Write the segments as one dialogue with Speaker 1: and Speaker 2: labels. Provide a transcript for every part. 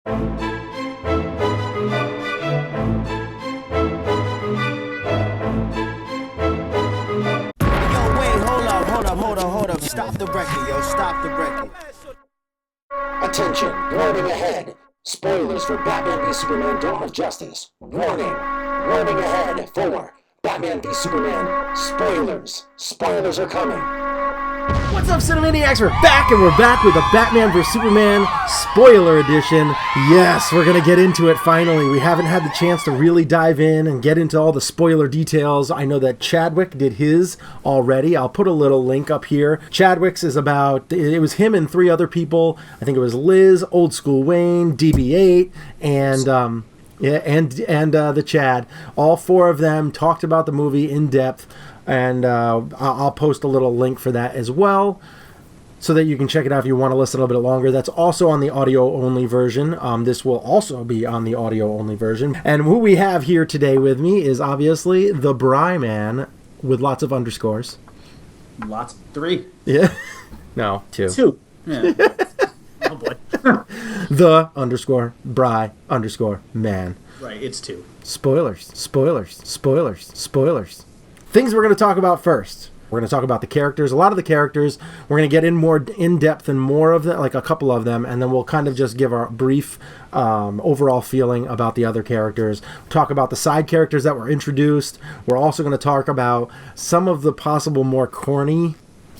Speaker 1: Hold up. Stop the record, yo. Stop the record.
Speaker 2: Attention, warning ahead. Spoilers for Batman v Superman Dawn of Justice. Warning. Warning ahead for Batman v Superman. Spoilers. Spoilers are coming.
Speaker 3: What's up, Cinemaniacs? We're back with a Batman vs. Superman spoiler edition. Yes, we're going to get into it finally. We haven't had the chance to really dive in and get into all the spoiler details. I know that Chadwick did his already. I'll put a little link up here. Chadwick's is about, it was him and 3 other people. I think it was Liz, Old School Wayne, DB8, and the Chad. All 4 of them talked about the movie in depth. And I'll post a little link for that as well, so that you can check it out if you want to listen a little bit longer. That's also on the audio-only version. This will also be on the audio-only version. And who we have here today with me is obviously the Bry Man with lots of underscores.
Speaker 4: Lots of 3.
Speaker 3: Yeah. No, 2.
Speaker 4: 2. Yeah. Oh boy.
Speaker 3: The underscore Bry underscore man.
Speaker 4: Right, it's 2.
Speaker 3: Spoilers. Things we're going to talk about first. We're going to talk about the characters, a lot of the characters. We're going to get in more in depth and more of them, like a couple of them, and then we'll kind of just give our brief overall feeling about the other characters. Talk about the side characters that were introduced. We're also going to talk about some of the possible more corny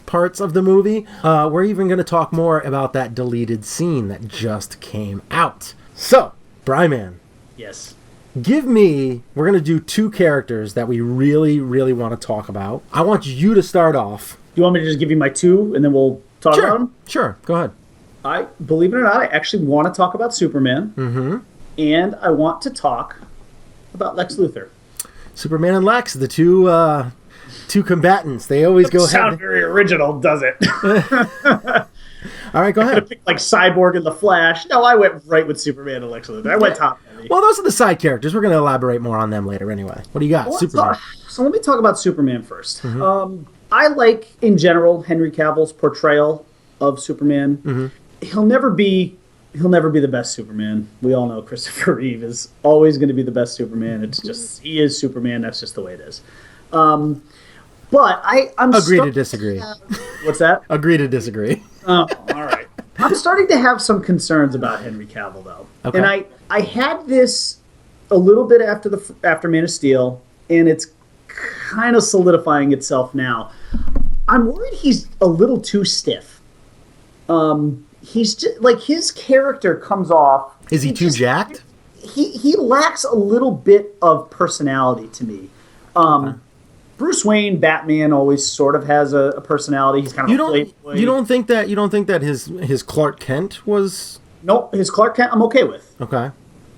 Speaker 3: parts of the movie. We're even going to talk more about that deleted scene that just came out. So, Bryman.
Speaker 4: Yes.
Speaker 3: We're going to do 2 characters that we really, really want to talk about. I want you to start off.
Speaker 4: You want me to just give you my 2 and then we'll talk about them?
Speaker 3: Sure, go ahead.
Speaker 4: Believe it or not, I actually want to talk about Superman.
Speaker 3: Mm-hmm.
Speaker 4: And I want to talk about Lex Luthor.
Speaker 3: Superman and Lex, the two combatants. They always go
Speaker 4: ahead. Sound very original, does it?
Speaker 3: All right, go ahead.
Speaker 4: I could pick like Cyborg and the Flash. No, I went right with Superman and Lex Luthor. I went top heavy.
Speaker 3: Well, those are the side characters. We're going to elaborate more on them later anyway. What do you got? Superman.
Speaker 4: So let me talk about Superman first.
Speaker 3: Mm-hmm.
Speaker 4: I like, in general, Henry Cavill's portrayal of Superman.
Speaker 3: Mm-hmm.
Speaker 4: He'll never be the best Superman. We all know Christopher Reeve is always going to be the best Superman. It's just, he is Superman. That's just the way it is. But I'm
Speaker 3: agree to disagree.
Speaker 4: What's that?
Speaker 3: Agree to disagree.
Speaker 4: Oh, all right. I'm starting to have some concerns about Henry Cavill, though.
Speaker 3: Okay.
Speaker 4: And I had this a little bit after Man of Steel, and it's kind of solidifying itself now. I'm worried he's a little too stiff. He's just, like, his character comes off.
Speaker 3: Is he too jacked?
Speaker 4: He lacks a little bit of personality to me.
Speaker 3: Okay.
Speaker 4: Bruce Wayne, Batman, always sort of has a personality. He's kind of a playboy. You don't think
Speaker 3: that his Clark Kent was?
Speaker 4: Nope, his Clark Kent I'm okay with.
Speaker 3: Okay.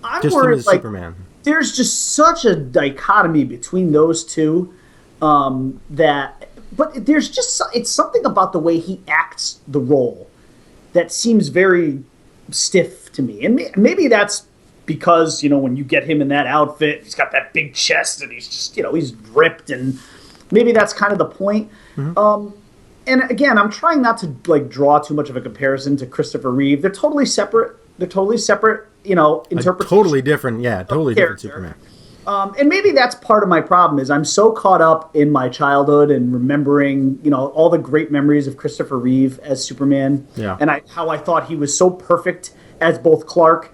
Speaker 4: I'm
Speaker 3: just
Speaker 4: worried, like,
Speaker 3: Superman.
Speaker 4: There's just such a dichotomy between those two but there's just, it's something about the way he acts the role that seems very stiff to me. And maybe that's because, when you get him in that outfit, he's got that big chest and he's just, he's ripped, and maybe that's kind of the point.
Speaker 3: Mm-hmm.
Speaker 4: And again, I'm trying not to draw too much of a comparison to Christopher Reeve. They're totally separate. Interpretations.
Speaker 3: Totally different Superman.
Speaker 4: And maybe that's part of my problem is I'm so caught up in my childhood and remembering, all the great memories of Christopher Reeve as Superman.
Speaker 3: Yeah.
Speaker 4: And how I thought he was so perfect as both Clark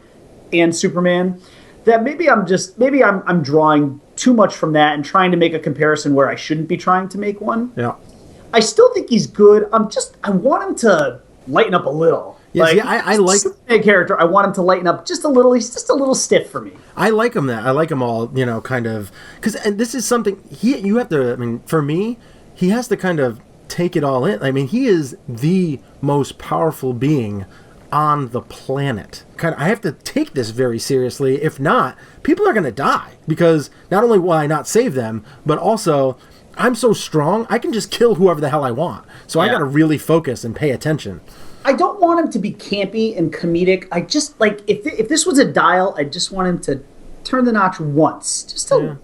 Speaker 4: and Superman, that maybe I'm drawing too much from that and trying to make a comparison where I shouldn't be trying to make one.
Speaker 3: Yeah.
Speaker 4: I still think he's good. I want him to lighten up a little.
Speaker 3: Yes, I like
Speaker 4: Superman character. I want him to lighten up just a little. He's just a little stiff for me.
Speaker 3: I like him I like him all, kind of, because this is something you have to. For me, he has to kind of take it all in. He is the most powerful being on the planet. I have to take this very seriously. If not, people are going to die, because not only will I not save them, but also I'm so strong, I can just kill whoever the hell I want. So I got to really focus and pay attention.
Speaker 4: I don't want him to be campy and comedic. I just, if this was a dial, I just want him to turn the notch once. Just a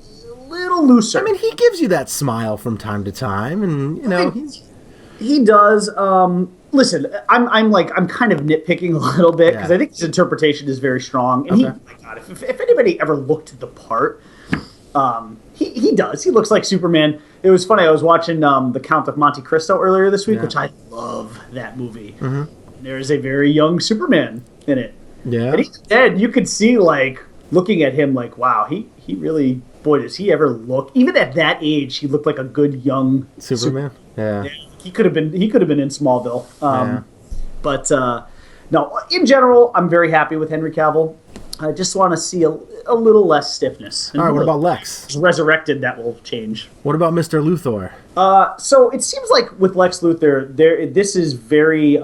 Speaker 4: little looser.
Speaker 3: He gives you that smile from time to time, and,
Speaker 4: he does. listen, I'm kind of nitpicking a little bit because
Speaker 3: Yeah.
Speaker 4: I think his interpretation is very strong. And
Speaker 3: Okay.
Speaker 4: my God, if anybody ever looked the part, he does. He looks like Superman. It was funny. I was watching The Count of Monte Cristo earlier this week,
Speaker 3: Yeah.
Speaker 4: which I love that movie. Mm-hmm. There is a very young Superman in it.
Speaker 3: Yeah.
Speaker 4: And he's dead. You could see, like, looking at him, like, wow, he really, boy, does he ever look, even at that age, he looked like a good young
Speaker 3: Superman. Yeah.
Speaker 4: He could have been in Smallville.
Speaker 3: Yeah.
Speaker 4: But no, in general, I'm very happy with Henry Cavill. I just want to see a little less stiffness.
Speaker 3: All right. What about Lex?
Speaker 4: Resurrected? That will change.
Speaker 3: What about Mr. Luthor?
Speaker 4: So it seems like with Lex Luthor, this is very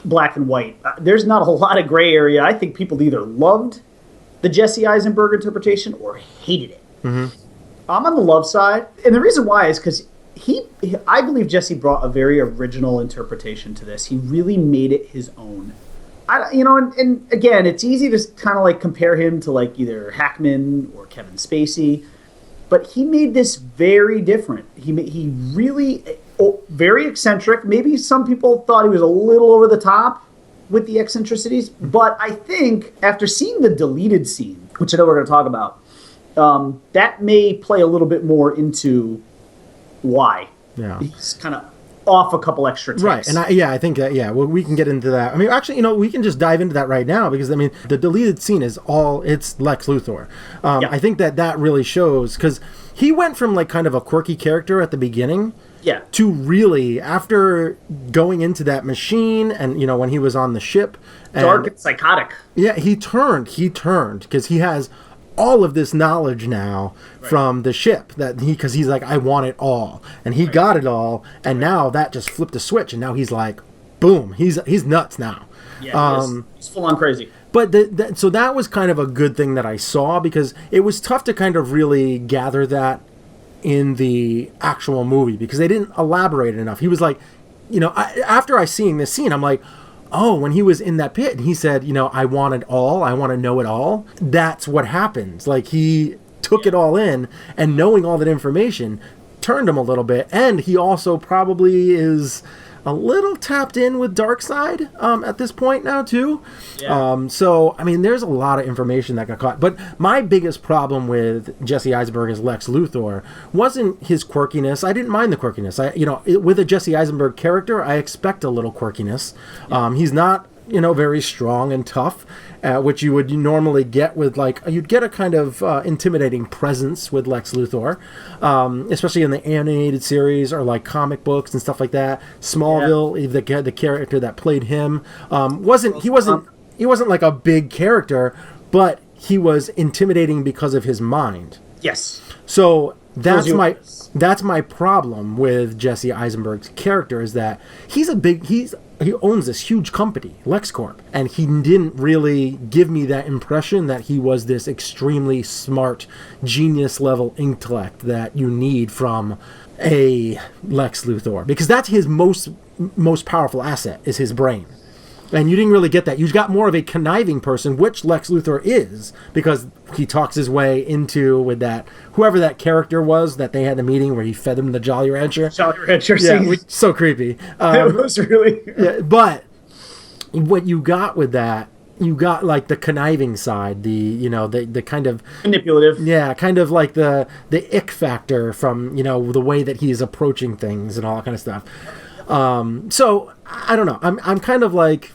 Speaker 4: black and white. There's not a lot of gray area. I think people either loved the Jesse Eisenberg interpretation or hated it. Mm-hmm. I'm on the love side, and the reason why is because I believe Jesse brought a very original interpretation to this. He really made it his own. And again, it's easy to kind of like compare him to like either Hackman or Kevin Spacey, but he made this very different. He really very eccentric. Maybe some people thought he was a little over the top with the eccentricities, but I think after seeing the deleted scene, which I know we're going to talk about, that may play a little bit more into why he's kind of off a couple extra ticks.
Speaker 3: Right, and I think that, well, we can get into that. I mean, actually, we can just dive into that right now because, I mean, the deleted scene it's Lex Luthor. I think that really shows, because he went from, like, kind of a quirky character at the beginning to really, after going into that machine and, when he was on the ship.
Speaker 4: Dark and psychotic.
Speaker 3: Yeah, he turned, because he has all of this knowledge now from the ship because he's like, I want it all, and he got it all, and now that just flipped a switch, and now he's like, boom, he's nuts now.
Speaker 4: He's full on crazy.
Speaker 3: But so that was kind of a good thing that I saw, because it was tough to kind of really gather that in the actual movie because they didn't elaborate enough. He was like, after I seeing this scene, I'm like, oh, when he was in that pit and he said, I want it all, I want to know it all, that's what happens. Like, he took it all in, and knowing all that information turned him a little bit. And he also probably is a little tapped in with Darkseid at this point now, too. Yeah. So, I mean, there's a lot of information that got caught. But my biggest problem with Jesse Eisenberg as Lex Luthor wasn't his quirkiness. I didn't mind the quirkiness. With a Jesse Eisenberg character, I expect a little quirkiness. He's not, very strong and tough, which you would normally get with, like, you'd get a kind of intimidating presence with Lex Luthor, especially in the animated series or like comic books and stuff like that. Smallville, the character that played him, he wasn't like a big character, but he was intimidating because of his mind.
Speaker 4: Yes.
Speaker 3: So that's my problem with Jesse Eisenberg's character, is that he owns this huge company, LexCorp, and he didn't really give me that impression that he was this extremely smart, genius-level intellect that you need from a Lex Luthor, because that's his most powerful asset, is his brain. And you didn't really get that. You got more of a conniving person, which Lex Luthor is, because he talks his way into, with that, whoever that character was that they had the meeting where he fed them the Jolly Rancher.
Speaker 4: Jolly Rancher.
Speaker 3: Yeah, so creepy.
Speaker 4: It was really...
Speaker 3: Yeah, but what you got with that, you got like the conniving side, the kind of...
Speaker 4: manipulative.
Speaker 3: Yeah, kind of like the ick factor from, the way that he's approaching things and all that kind of stuff. So, I don't know. I'm kind of like...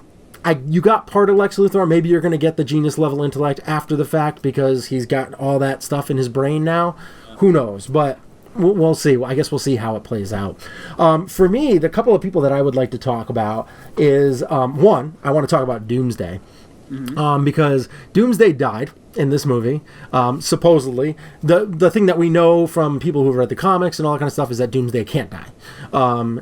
Speaker 3: you got part of Lex Luthor. Maybe you're going to get the genius level intellect after the fact because he's got all that stuff in his brain now. Who knows? But we'll see. I guess we'll see how it plays out. For me, the couple of people that I would like to talk about is, one, I want to talk about Doomsday. Mm-hmm. Because Doomsday died in this movie. Supposedly, the thing that we know from people who've read the comics and all that kind of stuff is that Doomsday can't die.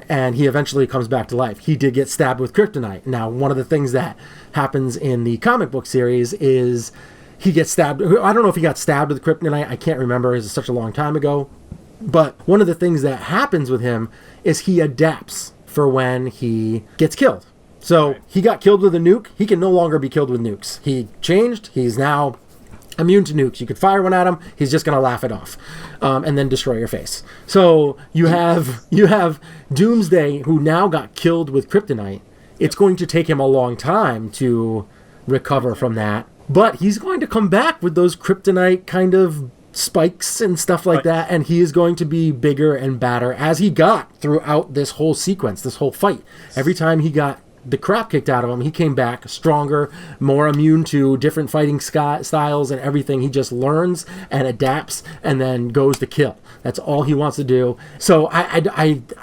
Speaker 3: And he eventually comes back to life. He did get stabbed with kryptonite. Now, one of the things that happens in the comic book series is he gets stabbed. I don't know if he got stabbed with kryptonite. I can't remember. It's such a long time ago. But one of the things that happens with him is he adapts for when he gets killed. So he got killed with a nuke. He can no longer be killed with nukes. He changed. He's now immune to nukes. You could fire one at him. He's just going to laugh it off and then destroy your face. So you have Doomsday, who now got killed with kryptonite, It's going to take him a long time to recover from that. But he's going to come back with those kryptonite kind of spikes and stuff like that, and he is going to be bigger and badder as he got throughout this whole sequence, this whole fight. Every time he got the crap kicked out of him, he came back stronger, more immune to different fighting styles and everything. He just learns and adapts and then goes to kill. That's all he wants to do. So I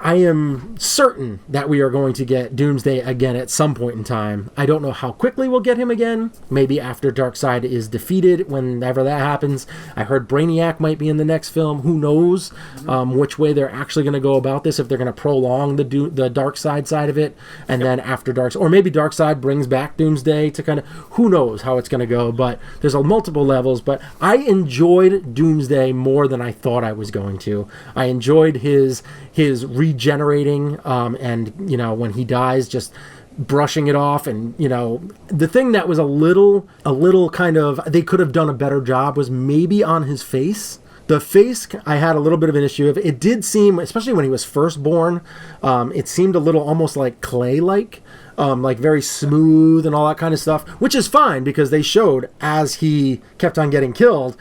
Speaker 3: am certain that we are going to get Doomsday again at some point in time. I don't know how quickly we'll get him again. Maybe after Darkseid is defeated, whenever that happens. I heard Brainiac might be in the next film. Who knows which way they're actually going to go about this, if they're going to prolong the Darkseid side of it, and then after Darkseid, or maybe Darkseid brings back Doomsday to kind of, who knows how it's going to go, but there's multiple levels. But I enjoyed Doomsday more than I thought I was going to. I enjoyed his regenerating, and when he dies, just brushing it off. And the thing that was a little kind of, they could have done a better job, was maybe on his face. The face, I had a little bit of an issue of. It did seem, especially when he was first born, it seemed a little almost like clay-like, like very smooth and all that kind of stuff, which is fine because they showed as he kept on getting killed,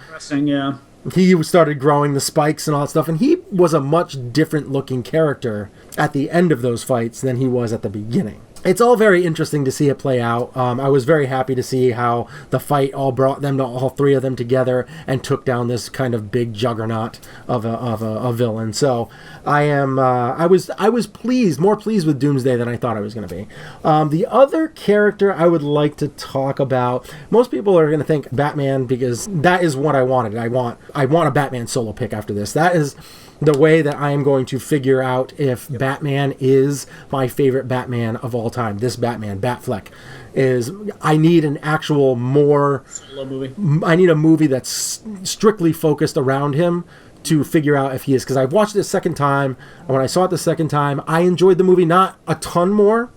Speaker 3: he started growing the spikes and all that stuff, and he was a much different looking character at the end of those fights than he was at the beginning. It's all very interesting to see it play out. I was very happy to see how the fight all brought them to all three of them together and took down this kind of big juggernaut of a villain. So I was pleased, more pleased with Doomsday than I thought I was going to be. The other character I would like to talk about, most people are going to think Batman, because that is what I wanted. I want a Batman solo pick after this. That is the way that I am going to figure out if Batman is my favorite Batman of all time. This Batman, Batfleck, is, I need an actual more solo movie. I need a movie that's strictly focused around him to figure out if he is. Because I watched it a second time, and when I saw it the second time, I enjoyed the movie not a ton more.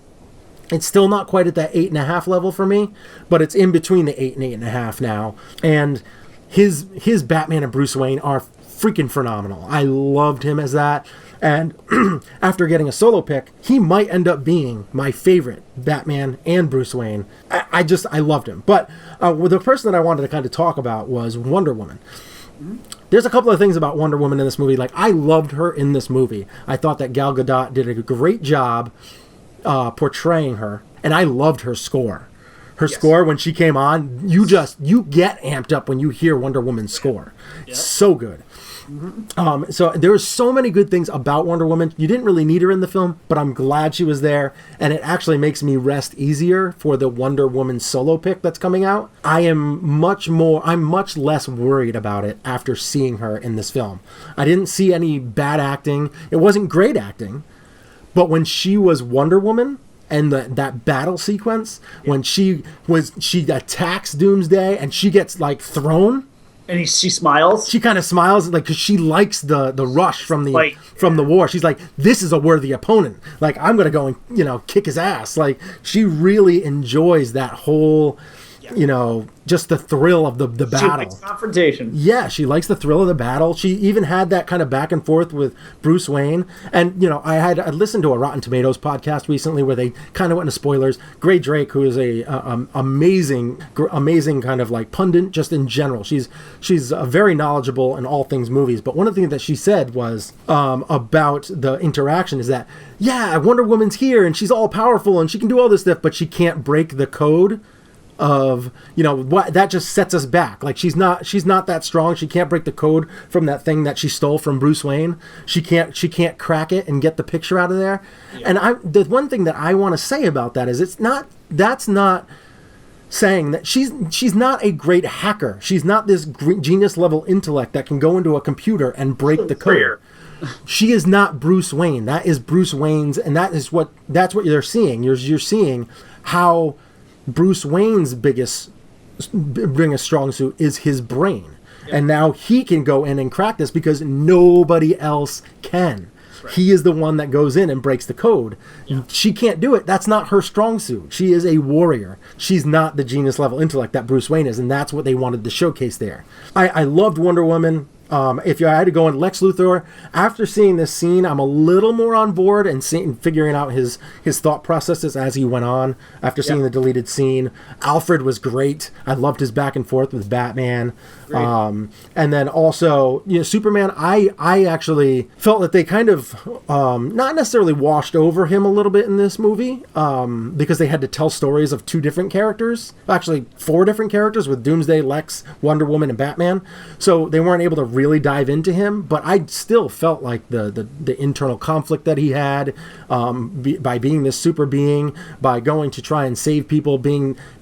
Speaker 3: It's still not quite at that 8.5 level for me, but it's in between the 8 and 8.5 now. And his Batman and Bruce Wayne are freaking phenomenal. I loved him as that, and after getting a solo pick, he might end up being my favorite Batman and Bruce Wayne. I loved him. But the person that I wanted to kind of talk about was Wonder Woman. There's a couple of things about Wonder Woman in this movie. Like, I loved her in this movie. I thought that Gal Gadot did a great job portraying her, and I loved her score. Her score, when she came on, you get amped up when you hear Wonder Woman's score. It's so good. So there were so many good things about Wonder Woman. You didn't really need her in the film, but I'm glad she was there, and it actually makes me rest easier for the Wonder Woman solo pick that's coming out. I'm much less worried about it after seeing her in this film. I didn't see any bad acting. It wasn't great acting, but when she was Wonder Woman, and that battle sequence, when she attacks Doomsday and she gets like thrown,
Speaker 4: and she smiles.
Speaker 3: She kind of smiles, like, because she likes the rush from the war. She's like, this is a worthy opponent. Like, I'm gonna go and kick his ass. Like, she really enjoys that whole, just the thrill of the battle. She likes
Speaker 4: confrontation.
Speaker 3: Yeah, she likes the thrill of the battle. She even had that kind of back and forth with Bruce Wayne. And, I listened to a Rotten Tomatoes podcast recently where they kind of went into spoilers. Gray Drake, who is a amazing kind of like pundit just in general. She's very knowledgeable in all things movies. But one of the things that she said was about the interaction is that, Wonder Woman's here and she's all powerful and she can do all this stuff, but she can't break the code of what that just sets us back. Like, she's not that strong. She can't break the code from that thing that she stole from Bruce Wayne. She can't crack it and get the picture out of there. And the one thing that I want to say about that is that's not saying that she's not a great hacker. She's not this genius level intellect that can go into a computer and break the code. She is not Bruce Wayne. That is Bruce Wayne's, and that's what you're seeing. You're seeing how Bruce Wayne's biggest strong suit is his brain. Yep. And now he can go in and crack this because nobody else can. Right. He is the one that goes in and breaks the code. Yeah. She can't do it. That's not her strong suit. She is a warrior. She's not the genius level intellect that Bruce Wayne is, and that's what they wanted to showcase there. I loved Wonder Woman. If I had to go in Lex Luthor, after seeing this scene, I'm a little more on board and figuring out his thought processes as he went on. After seeing the deleted scene, Alfred was great. I loved his back and forth with Batman. And then also, Superman, I actually felt that they kind of not necessarily washed over him a little bit in this movie, because they had to tell stories of 2 different characters, actually 4 different characters, with Doomsday, Lex, Wonder Woman, and Batman. So they weren't able to really dive into him, but I still felt like the internal conflict that he had, by being this super being, by going to try and save people,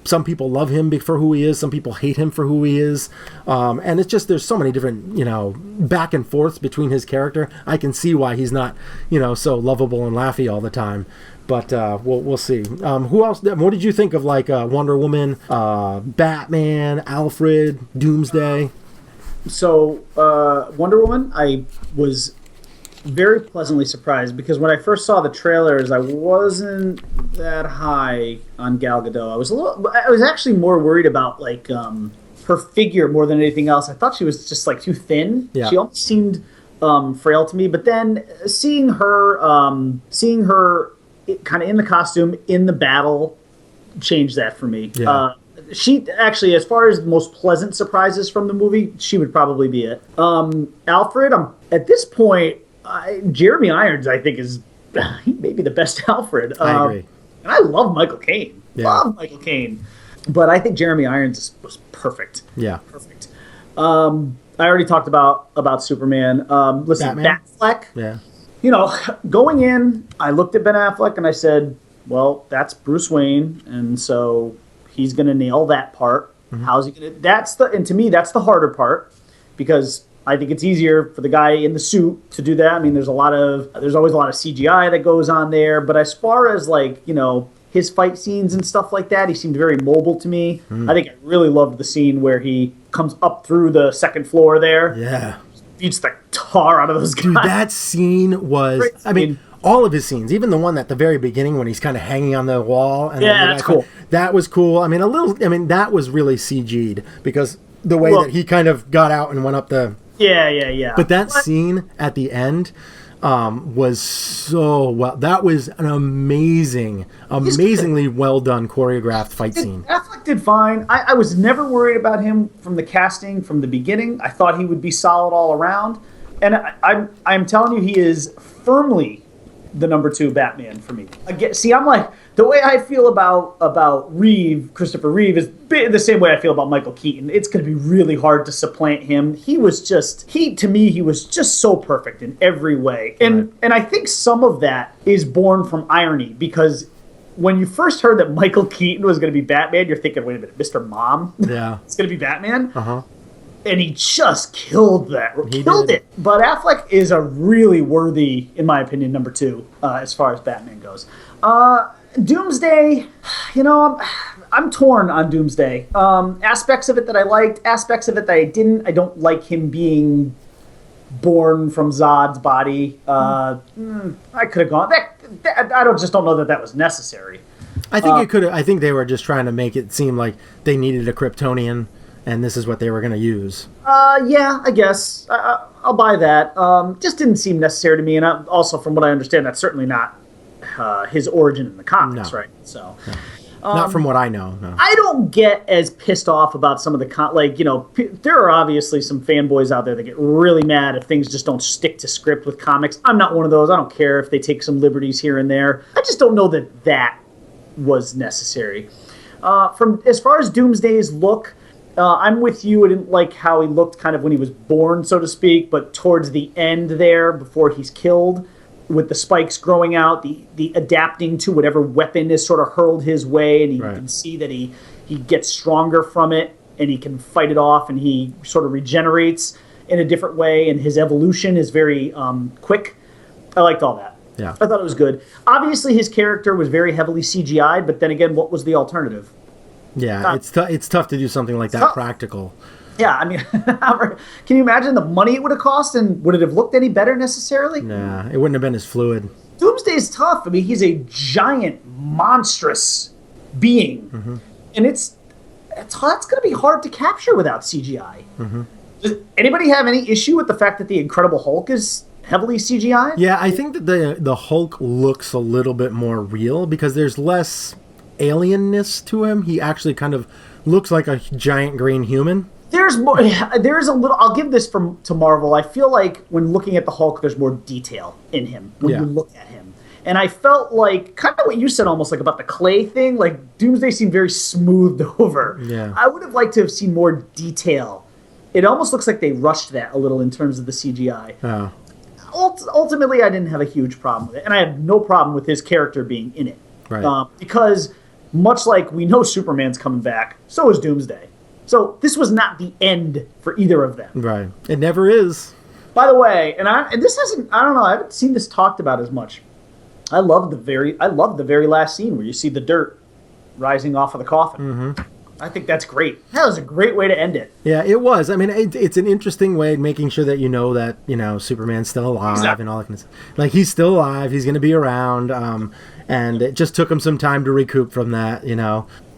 Speaker 3: some people love him for who he is, some people hate him for who he is, and it's just, there's so many different back and forths between his character. I can see why he's not so lovable and laughy all the time, but we'll see. Who else? What did you think of Wonder Woman, Batman, Alfred, Doomsday?
Speaker 4: So, Wonder Woman, I was very pleasantly surprised, because when I first saw the trailers, I wasn't that high on Gal Gadot. I was actually more worried about her figure more than anything else. I thought she was just too thin.
Speaker 3: Yeah.
Speaker 4: She almost seemed frail to me. But then seeing her kind of in the costume in the battle changed that for me.
Speaker 3: Yeah.
Speaker 4: She actually, as far as most pleasant surprises from the movie, she would probably be it. Alfred, at this point, Jeremy Irons, I think, is maybe the best Alfred.
Speaker 3: I agree.
Speaker 4: And I love Michael Caine.
Speaker 3: Yeah.
Speaker 4: Love Michael Caine. But I think Jeremy Irons was perfect.
Speaker 3: Yeah.
Speaker 4: Perfect. I already talked about Superman. Listen, Batfleck.
Speaker 3: Yeah.
Speaker 4: Going in, I looked at Ben Affleck and I said, well, that's Bruce Wayne, and so he's going to nail that part. Mm-hmm. How's he going to... And to me, that's the harder part, because I think it's easier for the guy in the suit to do that. I mean, there's always a lot of CGI that goes on there, but as far as his fight scenes and stuff like that, he seemed very mobile to me. I think I really loved the scene where he comes up through the second floor there.
Speaker 3: Yeah.
Speaker 4: Beats the tar out of those guys.
Speaker 3: Dude, that scene was... I mean, all of his scenes, even the one at the very beginning when he's kind of hanging on the wall. And
Speaker 4: that's cool.
Speaker 3: That was cool. I mean, that was really CG'd, because the way that he kind of got out and went up the...
Speaker 4: Yeah.
Speaker 3: But that scene at the end was so well. That was an amazingly well done choreographed fight scene.
Speaker 4: Affleck did fine. I was never worried about him from the casting from the beginning. I thought he would be solid all around, and I'm telling you, he is firmly the number 2 Batman for me. Again, see, I'm the way I feel about Christopher Reeve is the same way I feel about Michael Keaton. It's going to be really hard to supplant him. He was just so perfect in every way. And I think some of that is born from irony, because when you first heard that Michael Keaton was going to be Batman, you're thinking, wait a minute, Mr. Mom?
Speaker 3: Yeah.
Speaker 4: It's going to be Batman?
Speaker 3: Uh-huh.
Speaker 4: And he just killed that.
Speaker 3: He
Speaker 4: killed
Speaker 3: did.
Speaker 4: it. But Affleck is a really worthy, in my opinion, number 2 as far as Batman goes. Doomsday, I'm torn on Doomsday. Aspects of it that I liked, aspects of it that I didn't. I don't like him being born from Zod's body. I could have gone. I don't know that was necessary.
Speaker 3: I think it could. I think they were just trying to make it seem like they needed a Kryptonian, and this is what they were going to use.
Speaker 4: Yeah, I guess. I'll buy that. Just didn't seem necessary to me, and also, from what I understand, that's certainly not his origin in the comics, right? So,
Speaker 3: not from what I know. No.
Speaker 4: I don't get as pissed off about some of the there are obviously some fanboys out there that get really mad if things just don't stick to script with comics. I'm not one of those. I don't care if they take some liberties here and there. I just don't know that was necessary. From as far as Doomsday's look, I'm with you. I didn't like how he looked kind of when he was born, so to speak, but towards the end there, before he's killed, with the spikes growing out, the adapting to whatever weapon is sort of hurled his way, and you can see that he gets stronger from it, and he can fight it off, and he sort of regenerates in a different way, and his evolution is very quick. I liked all that.
Speaker 3: Yeah.
Speaker 4: I thought it was good. Obviously, his character was very heavily CGI'd, but then again, what was the alternative?
Speaker 3: Yeah, it's tough to do something like that practical.
Speaker 4: Yeah, I mean, can you imagine the money it would have cost, and would it have looked any better necessarily?
Speaker 3: Nah, it wouldn't have been as fluid.
Speaker 4: Doomsday's tough. I mean, he's a giant, monstrous being, and it's going to be hard to capture without CGI. Does anybody have any issue with the fact that the Incredible Hulk is heavily CGI?
Speaker 3: Yeah, I think that the Hulk looks a little bit more real because there's less alienness to him. He actually kind of looks like a giant green human.
Speaker 4: There's more. There's a little. I'll give this to Marvel. I feel like when looking at the Hulk, there's more detail in him when you look at him. And I felt like kind of what you said, almost like about the clay thing. Like Doomsday seemed very smoothed over.
Speaker 3: Yeah.
Speaker 4: I would have liked to have seen more detail. It almost looks like they rushed that a little in terms of the CGI.
Speaker 3: Oh.
Speaker 4: Ultimately, I didn't have a huge problem with it, and I had no problem with his character being in it.
Speaker 3: Right.
Speaker 4: Because much like we know Superman's coming back, so is Doomsday. So this was not the end for either of them.
Speaker 3: Right. It never is.
Speaker 4: By the way, and this hasn't, I don't know, I haven't seen this talked about as much. I love the very last scene where you see the dirt rising off of the coffin. Mm-hmm. I think that's great. That was a great way to end it.
Speaker 3: Yeah, it was. I mean, it's an interesting way of making sure that that Superman's still alive and all that kind of stuff. Like, he's still alive. He's going to be around. And it just took him some time to recoup from that,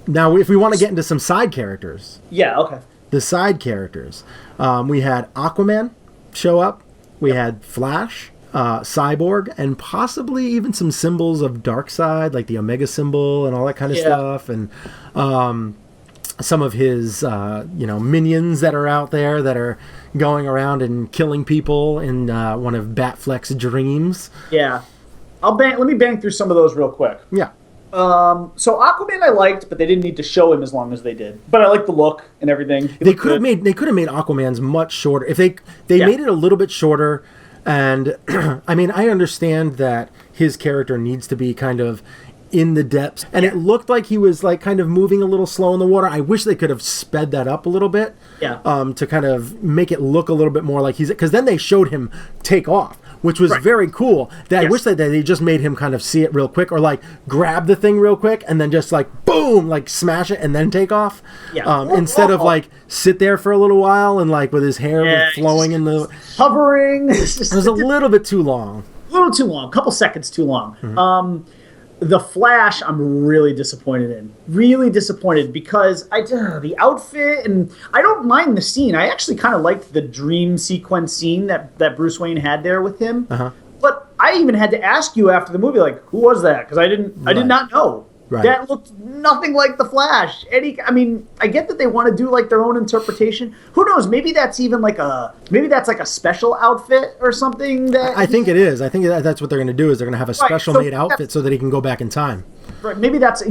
Speaker 3: Now, if we want to get into some side characters.
Speaker 4: Yeah, okay.
Speaker 3: The side characters. We had Aquaman show up. We had Flash, Cyborg, and possibly even some symbols of Darkseid, like the Omega symbol and all that kind of stuff. And some of his, minions that are out there that are going around and killing people in one of Batfleck's dreams.
Speaker 4: Yeah. Let me bang through some of those real quick.
Speaker 3: Yeah.
Speaker 4: So Aquaman I liked, but they didn't need to show him as long as they did. But I like the look and everything.
Speaker 3: They could have made Aquaman's much shorter. If they made it a little bit shorter, and I mean, I understand that his character needs to be kind of in the depths, and it looked like he was like kind of moving a little slow in the water. I wish they could have sped that up a little bit. Yeah. To kind of make it look a little bit more like because then they showed him take off, which was very cool. I wish that they just made him kind of see it real quick, or like grab the thing real quick and then just like boom, like smash it and then take off. Yeah. Instead of like sit there for a little while and like with his hair flowing in the
Speaker 4: hovering. It
Speaker 3: was a little bit too long.
Speaker 4: A little too long. A couple seconds too long. Mm-hmm. The Flash, I'm really disappointed in. Really disappointed because the outfit, and I don't mind the scene. I actually kind of liked the dream sequence scene that Bruce Wayne had there with him. Uh-huh. But I even had to ask you after the movie, like, who was that? Because I did not know. Right. That looked nothing like the Flash. I get that they want to do like their own interpretation. Who knows? Maybe that's even like a special outfit or something. That
Speaker 3: I think it is. I think that's what they're going to do. Is they're going to have a special made outfit so that he can go back in time.
Speaker 4: Right. Maybe that's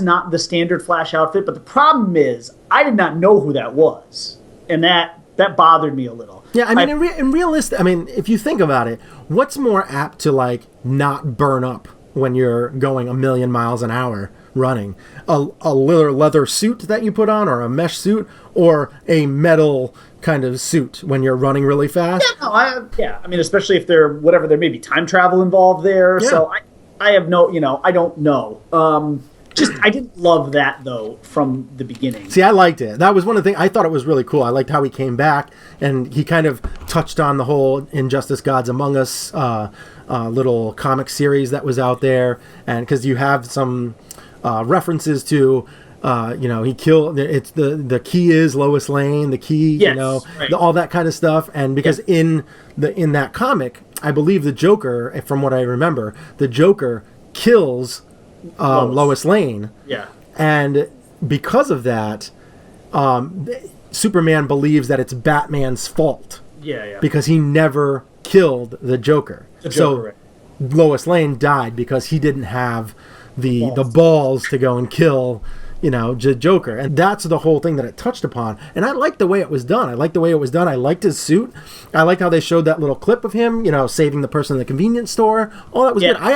Speaker 4: not the standard Flash outfit. But the problem is, I did not know who that was, and that bothered me a little.
Speaker 3: Yeah, I mean, in realistic, if you think about it, what's more apt to like not burn up when you're going 1,000,000 miles an hour running? A leather suit that you put on, or a mesh suit, or a metal kind of suit when you're running really fast?
Speaker 4: Especially if there may be time travel involved there. Yeah. So I have no, I don't know. I didn't love that, though, from the beginning.
Speaker 3: See, I liked it. That was one of the things. I thought it was really cool. I liked how he came back, and he kind of touched on the whole Injustice Gods Among Us little comic series that was out there. And because you have some references to, he killed, it's the key is Lois Lane, the key, all that kind of stuff. And because in that comic, I believe the Joker, from what I remember, the Joker kills Lois Lane. Yeah. And because of that, Superman believes that it's Batman's fault. Yeah. Because he never killed the Joker. Lois Lane died because he didn't have the balls to go and kill Joker. And that's the whole thing that it touched upon. And I liked the way it was done. I liked his suit. I liked how they showed that little clip of him, saving the person in the convenience store. Oh, that was good. I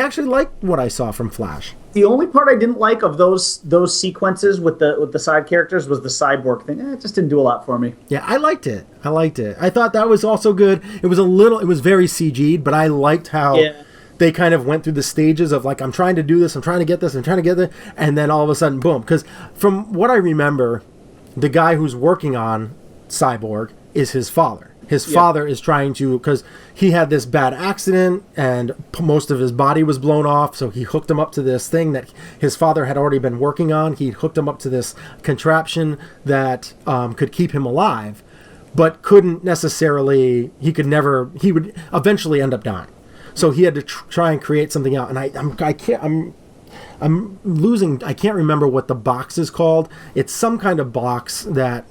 Speaker 3: actually liked what I saw from Flash.
Speaker 4: The only part I didn't like of those sequences with the side characters was the cyborg thing. It just didn't do a lot for me.
Speaker 3: Yeah, I liked it. I thought that was also good. It was very CG'd, but I liked how they kind of went through the stages of like, I'm trying to do this, I'm trying to get this, and then all of a sudden, boom. Because from what I remember, the guy who's working on Cyborg is his father. His father is trying to, because he had this bad accident and most of his body was blown off, so he hooked him up to this thing that his father had already been working on. He hooked him up to this contraption that could keep him alive, but couldn't necessarily, he would eventually end up dying. So he had to try and create something out. And I can't remember what the box is called. It's some kind of box that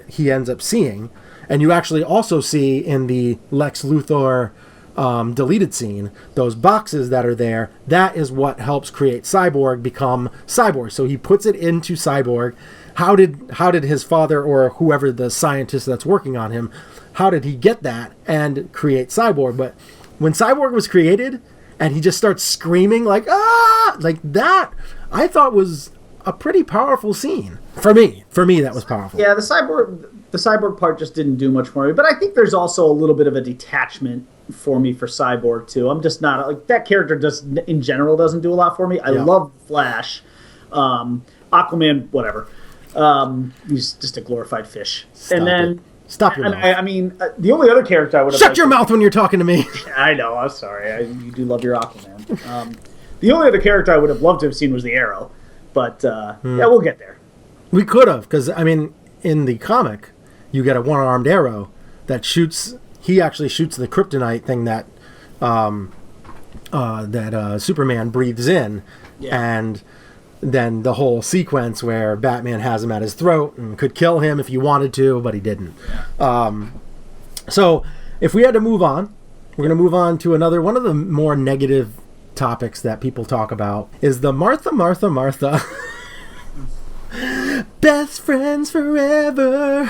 Speaker 3: he ends up seeing. And you actually also see in the Lex Luthor deleted scene, those boxes that are there, that is what helps create Cyborg become Cyborg. So he puts it into Cyborg. How did his father or whoever the scientist that's working on him, how did he get that and create Cyborg? But when Cyborg was created and he just starts screaming like, ah, like that, I thought was a pretty powerful scene. For me, that was powerful.
Speaker 4: Yeah, the cyborg part just didn't do much for me, but I think there's also a little bit of a detachment for me for Cyborg too. I'm just not like that character. Just in general doesn't do a lot for me. I love Flash, Aquaman, whatever. He's just a glorified fish.
Speaker 3: Stop your mouth.
Speaker 4: I mean, the only other character I would have
Speaker 3: shut your mouth when you're talking to me.
Speaker 4: I know. I'm sorry. You do love your Aquaman. The only other character I would have loved to have seen was the Arrow, but yeah, we'll get there. We
Speaker 3: could have, because I mean, in the comic, you get a one-armed Arrow that shoots. He actually shoots the kryptonite thing that Superman breathes in, and then the whole sequence where Batman has him at his throat and could kill him if he wanted to, but he didn't. So if we had to move on, we're going to move on to another one of the more negative topics that people talk about is the Martha best friends forever.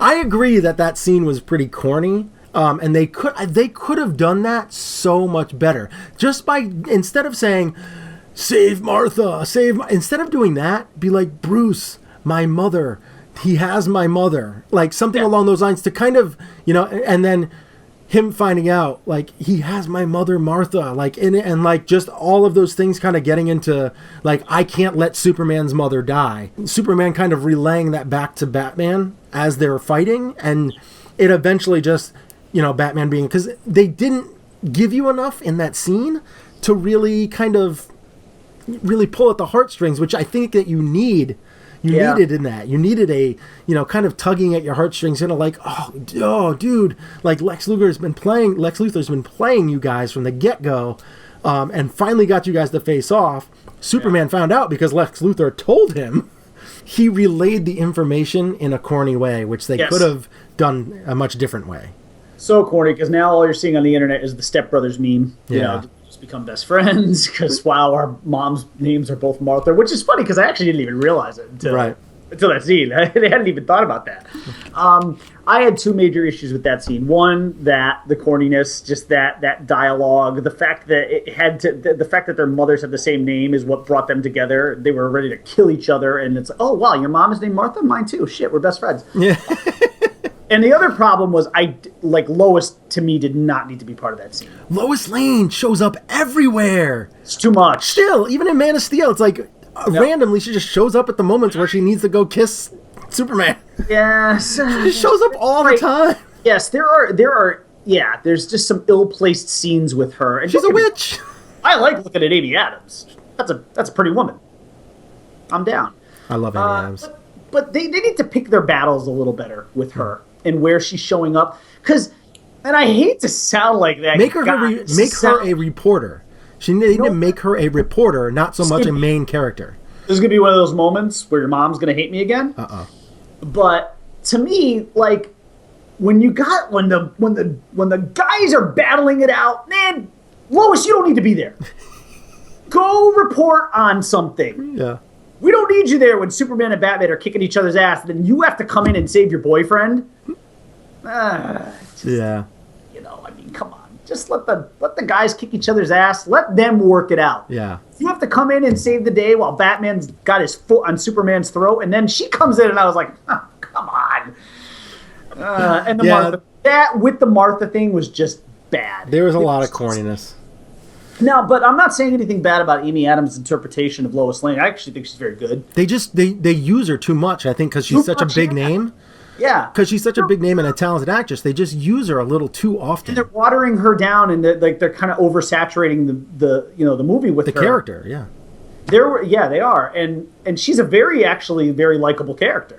Speaker 3: I agree that scene was pretty corny. And they could have done that so much better. Just by, instead of saying, save Martha, instead of doing that, be like, Bruce, my mother, he has my mother. Like something along those lines to kind of, and then him finding out, like, he has my mother, Martha, like, and like just all of those things kind of getting into, like, I can't let Superman's mother die. Superman kind of relaying that back to Batman as they're fighting, and it eventually just, Batman being, because they didn't give you enough in that scene to really kind of really pull at the heartstrings, which I think that you need. You needed in that. You needed a, kind of tugging at your heartstrings, like, oh, dude, like Lex Luthor's been playing you guys from the get-go, and finally got you guys to face off. Superman found out because Lex Luthor told him. He relayed the information in a corny way, which they could have done a much different way. So corny, because now all you're seeing on the internet is the Step Brothers meme. Just become best friends because, wow, our mom's names are both Martha, which is funny because I actually didn't even realize it until that scene. They hadn't even thought about that. I had two major issues with that scene. One, that the corniness, just that dialogue, the fact that the fact that their mothers have the same name is what brought them together. They were ready to kill each other, and it's, oh wow, your mom is named Martha, mine too. Shit, we're best friends. Yeah. And the other problem was, Lois, to me, did not need to be part of that scene. Lois Lane shows up everywhere. It's too much. Still, even in Man of Steel, it's like, randomly, she just shows up at the moments where she needs to go kiss Superman. Yes. She just shows up all the time. Yes, there's just some ill-placed scenes with her. And she's a witch. I like looking at Amy Adams. That's a pretty woman. I'm down. I love Amy Adams. But they need to pick their battles a little better with her. And where she's showing up, and I hate to sound like that. Make her a reporter. They need to make her a reporter, not so much a main character. This is gonna be one of those moments where your mom's gonna hate me again. But to me, like, when the guys are battling it out, man, Lois, you don't need to be there. Go report on something. Yeah. We don't need you there when Superman and Batman are kicking each other's ass. Then you have to come in and save your boyfriend. I mean, come on. Just let the guys kick each other's ass. Let them work it out. Yeah. You have to come in and save the day while Batman's got his foot on Superman's throat, and then she comes in, and I was like, oh, come on. And the Martha thing was just bad. There was a lot of corniness. No, but I'm not saying anything bad about Amy Adams' interpretation of Lois Lane. I actually think she's very good. They use her too much, I think, because she's such a big name.
Speaker 4: Yeah.
Speaker 3: Because she's such a big name and a talented actress, they just use her a little too often.
Speaker 4: And they're watering her down, and they're kind of oversaturating the movie with
Speaker 3: The
Speaker 4: her.
Speaker 3: character, yeah.
Speaker 4: They are, and she's a very likable character.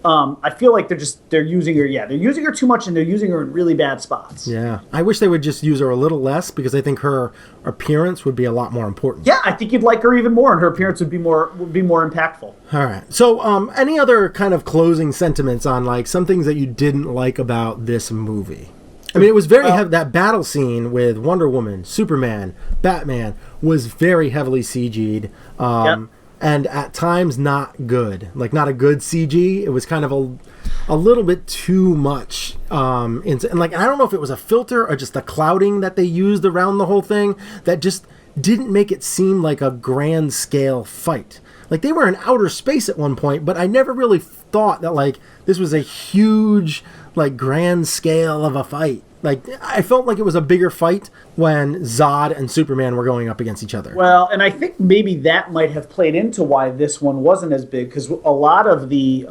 Speaker 4: I feel like they're using her. Yeah, they're using her too much, and they're using her in really bad spots.
Speaker 3: Yeah, I wish they would just use her a little less, because I think her appearance would be a lot more important.
Speaker 4: Yeah, I think you'd like her even more, and her appearance would be more impactful.
Speaker 3: All right. So, any other kind of closing sentiments on like some things that you didn't like about this movie? I mean, it was very heavy. That battle scene with Wonder Woman, Superman, Batman was very heavily CG'd.
Speaker 4: Yep.
Speaker 3: And at times not good, like not a good CG. It was kind of a little bit too much. And like, I don't know if it was a filter or just the clouding that they used around the whole thing that just didn't make it seem like a grand scale fight. Like they were in outer space at one point, but I never really thought that like this was a huge, like grand scale of a fight. Like, I felt like it was a bigger fight when Zod and Superman were going up against each other.
Speaker 4: Well, and I think maybe that might have played into why this one wasn't as big, because a lot of the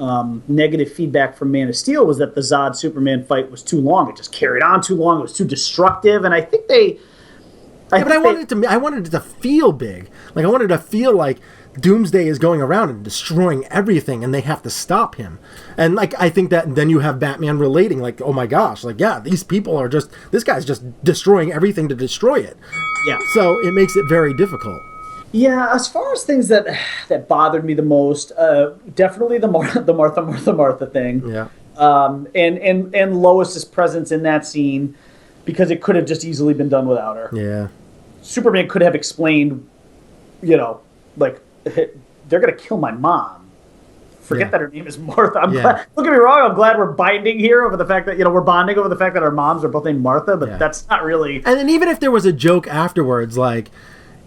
Speaker 4: negative feedback from Man of Steel was that the Zod-Superman fight was too long. It just carried on too long. It was too destructive, and I think they...
Speaker 3: I wanted it to feel big. Like, I wanted to feel like Doomsday is going around and destroying everything, and they have to stop him. And like, I think that then you have Batman relating, like, oh my gosh, like, yeah, these people are just, this guy's just destroying everything to destroy it.
Speaker 4: Yeah.
Speaker 3: So it makes it very difficult.
Speaker 4: Yeah, as far as things that bothered me the most, definitely the Martha thing.
Speaker 3: Yeah.
Speaker 4: And Lois's presence in that scene, because it could have just easily been done without her.
Speaker 3: Yeah.
Speaker 4: Superman could have explained, like, they're going to kill my mom. Forget that her name is Martha. Glad, don't get me wrong, I'm glad we're binding here over the fact that, we're bonding over the fact that our moms are both named Martha, but that's not really...
Speaker 3: And then even if there was a joke afterwards, like,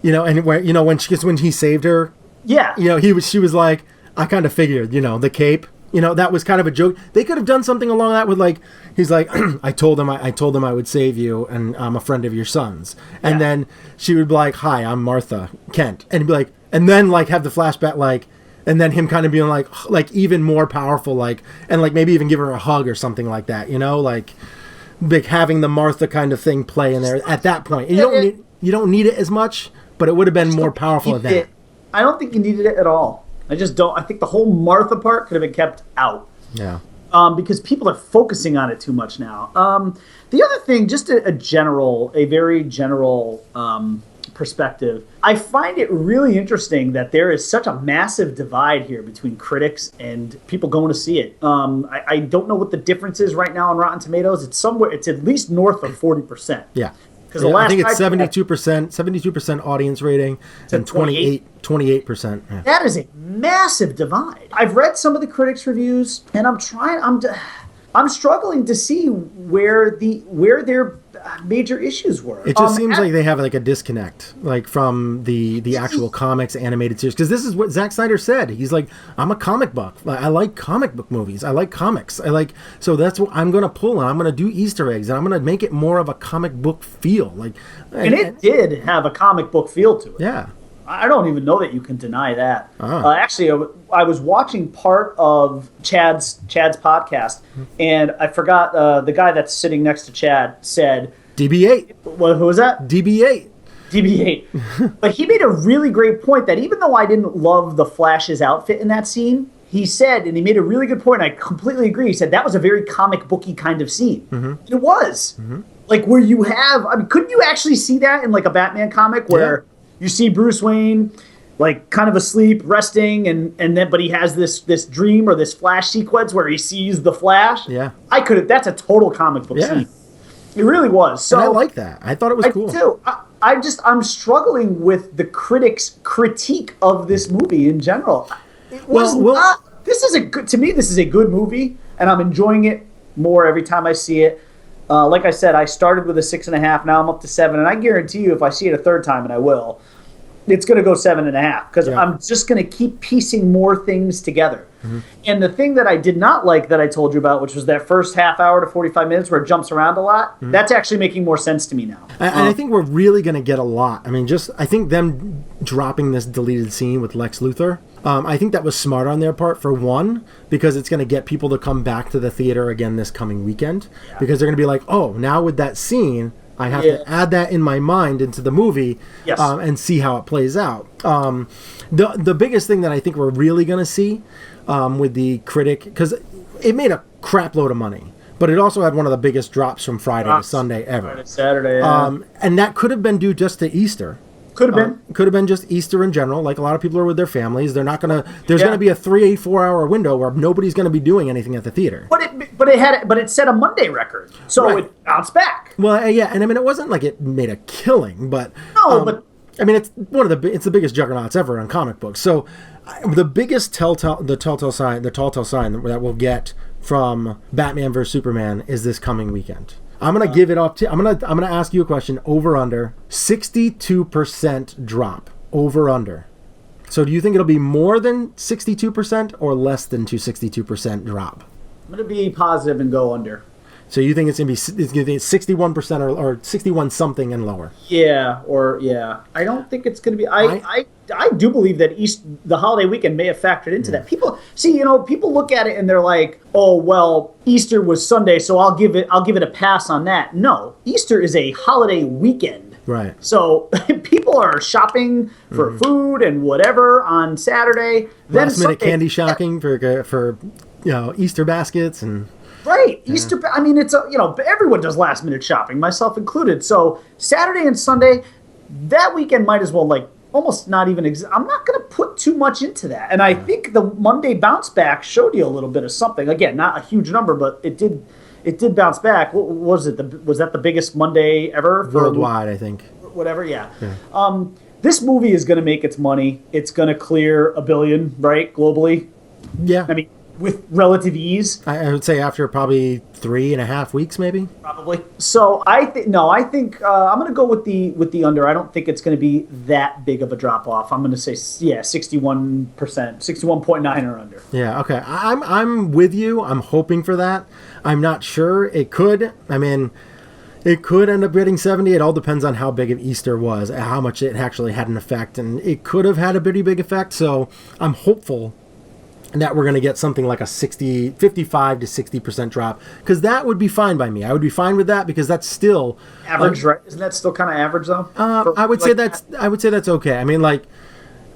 Speaker 3: and where, when he saved her, she was like, I kind of figured, the cape, that was kind of a joke. They could have done something along that with, like, he's like, I told them I would save you, and I'm a friend of your son's. And then she would be like, hi, I'm Martha Kent. And he'd be like, and then, like, have the flashback, like, and then him kind of being like even more powerful, like, and like maybe even give her a hug or something like that, like having the Martha kind of thing play in there at that point. You don't need it as much, but it would have been more powerful at that.
Speaker 4: I don't think you needed it at all. I just don't. I think the whole Martha part could have been kept out.
Speaker 3: Yeah.
Speaker 4: Because people are focusing on it too much now. The other thing, just a very general perspective, I find it really interesting that there is such a massive divide here between critics and people going to see it. I don't know what the difference is right now on Rotten Tomatoes. It's at least north of 40%.
Speaker 3: Yeah. I think it's 72% audience rating and 28%. Yeah.
Speaker 4: That is a massive divide. I've read some of the critics' reviews, and I'm struggling to see where their major issues were.
Speaker 3: It just seems like they have like a disconnect, like from the actual comics animated series. Because this is what Zack Snyder said. He's like, I'm a comic book. I like comic book movies. I like comics. So that's what I'm going to pull, and I'm going to do Easter eggs, and I'm going to make it more of a comic book feel.
Speaker 4: And it did have a comic book feel to it.
Speaker 3: Yeah.
Speaker 4: I don't even know that you can deny that. Actually, I was watching part of Chad's podcast, and I forgot the guy that's sitting next to Chad said...
Speaker 3: DB8.
Speaker 4: Who was that?
Speaker 3: DB8.
Speaker 4: DB8. But he made a really great point that even though I didn't love the Flash's outfit in that scene, he said, and he made a really good point, I completely agree, he said that was a very comic booky kind of scene. Mm-hmm. It was. Mm-hmm. Like where you have... couldn't you actually see that in like a Batman comic where... Yeah. You see Bruce Wayne, like kind of asleep, resting, and then but he has this dream or this flash sequence where he sees the Flash.
Speaker 3: Yeah,
Speaker 4: that's a total comic book scene. It really was. So
Speaker 3: and I like that. I thought it was cool
Speaker 4: too. I'm struggling with the critics' critique of this movie in general. It was not. This is a good movie, and I'm enjoying it more every time I see it. Like I said, I started with a 6.5. Now I'm up to 7, and I guarantee you, if I see it a third time, and I will, it's going to go 7.5 because I'm just going to keep piecing more things together. And the thing that I did not like that I told you about, which was that first half hour to 45 minutes where it jumps around a lot, that's actually making more sense to me now.
Speaker 3: And I think we're really going to get a lot. I mean, I think them dropping this deleted scene with Lex Luthor, I think that was smart on their part, for one, because it's going to get people to come back to the theater again this coming weekend. Yeah. Because they're going to be like, oh, now with that scene, I have to add that in my mind into the movie and see how it plays out. The biggest thing that I think we're really going to see with the Critic, because it made a crap load of money, but it also had one of the biggest drops from Friday to Sunday ever.
Speaker 4: Friday, Saturday,
Speaker 3: and that could have been due just to Easter.
Speaker 4: Could have been.
Speaker 3: Could have been just Easter in general. Like, a lot of people are with their families. They're not gonna. There's gonna be a 3-4 hour window where nobody's gonna be doing anything at the theater.
Speaker 4: But it set a Monday record, so it bounced back.
Speaker 3: Well, yeah, and I mean, it wasn't like it made a killing, but
Speaker 4: but
Speaker 3: I mean, it's the biggest juggernauts ever on comic books. So the biggest telltale sign that we'll get from Batman vs Superman is this coming weekend. I'm gonna give it up to. I'm gonna ask you a question. Over under 62% drop. Over under. So do you think it'll be more than 62% or less than 62% drop?
Speaker 4: I'm gonna be positive and go under.
Speaker 3: So you think it's gonna be 61% or 61 something and lower?
Speaker 4: Yeah. I don't think it's gonna be. I do believe that the holiday weekend may have factored into that. People look at it and they're like, oh well, Easter was Sunday, so I'll give it a pass on that. No, Easter is a holiday weekend.
Speaker 3: Right.
Speaker 4: So people are shopping for food and whatever on Saturday. Then
Speaker 3: last minute candy shopping for Easter baskets and.
Speaker 4: Right, Easter. I mean, it's everyone does last minute shopping, myself included. So Saturday and Sunday, that weekend might as well almost not even exist. I'm not going to put too much into that. And I think the Monday bounce back showed you a little bit of something. Again, not a huge number, but it did bounce back. What was it? Was that the biggest Monday ever
Speaker 3: worldwide? I think.
Speaker 4: Whatever. Yeah. This movie is going to make its money. It's going to clear $1 billion, right, globally.
Speaker 3: Yeah.
Speaker 4: I mean, with relative ease.
Speaker 3: I would say after probably 3.5 weeks, maybe.
Speaker 4: Probably. So I think I'm going to go with the under. I don't think it's going to be that big of a drop off. I'm going to say 61%, 61.9 or under.
Speaker 3: Yeah. Okay. I'm with you. I'm hoping for that. I'm not sure. It could. I mean, it could end up getting 70. It all depends on how big of Easter was, how much it actually had an effect, and it could have had a pretty big effect. So I'm hopeful that we're going to get something like a 55 to 60% drop, because that would be fine by me. I would be fine with that, because that's still
Speaker 4: average, right? Isn't that still kind of average though?
Speaker 3: I would say that's okay. I mean, like,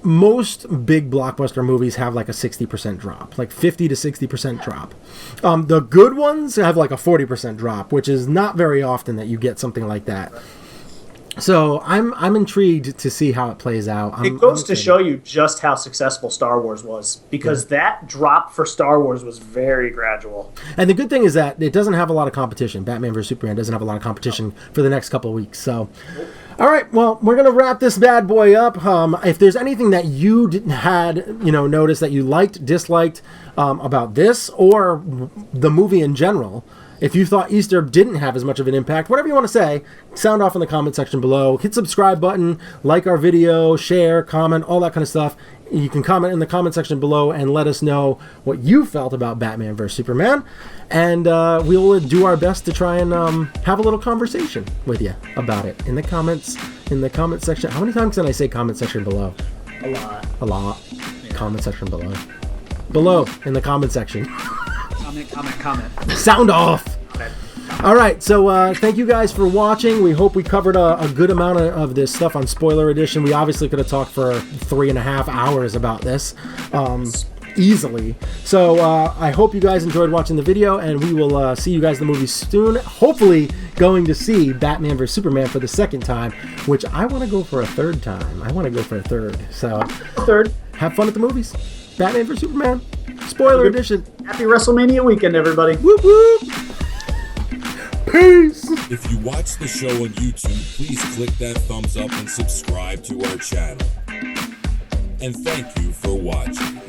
Speaker 3: most big blockbuster movies have like a 60% drop, like 50 to 60% drop. The good ones have like a 40% drop, which is not very often that you get something like that. So I'm intrigued to see how it plays out.
Speaker 4: It goes to show you just how successful Star Wars was, because that drop for Star Wars was very gradual.
Speaker 3: And the good thing is that it doesn't have a lot of competition. Batman vs Superman doesn't have a lot of competition for the next couple of weeks. So, all right, well, we're gonna wrap this bad boy up. If there's anything that you had noticed that you liked, disliked about this or the movie in general. If you thought Easter didn't have as much of an impact, whatever you want to say, sound off in the comment section below. Hit subscribe button, like our video, share, comment, all that kind of stuff. You can comment in the comment section below and let us know what you felt about Batman vs Superman. And we'll do our best to try and have a little conversation with you about it in the comments, in the comment section. How many times can I say comment section below? A lot. Yeah. Comment section below. Below in the comment section.
Speaker 4: Comment.
Speaker 3: Sound off. All right, so thank you guys for watching. We hope we covered a good amount of this stuff on Spoiler Edition. We obviously could have talked for 3.5 hours about this easily. So I hope you guys enjoyed watching the video, and we will see you guys in the movie soon. Hopefully going to see Batman vs Superman for the second time, which I want to go for a third time. So have fun at the movies. Batman vs Superman. Spoiler Edition.
Speaker 4: Happy WrestleMania weekend, everybody.
Speaker 3: Whoop whoop. Peace.
Speaker 5: If you watch the show on YouTube, please click that thumbs up and subscribe to our channel. And thank you for watching.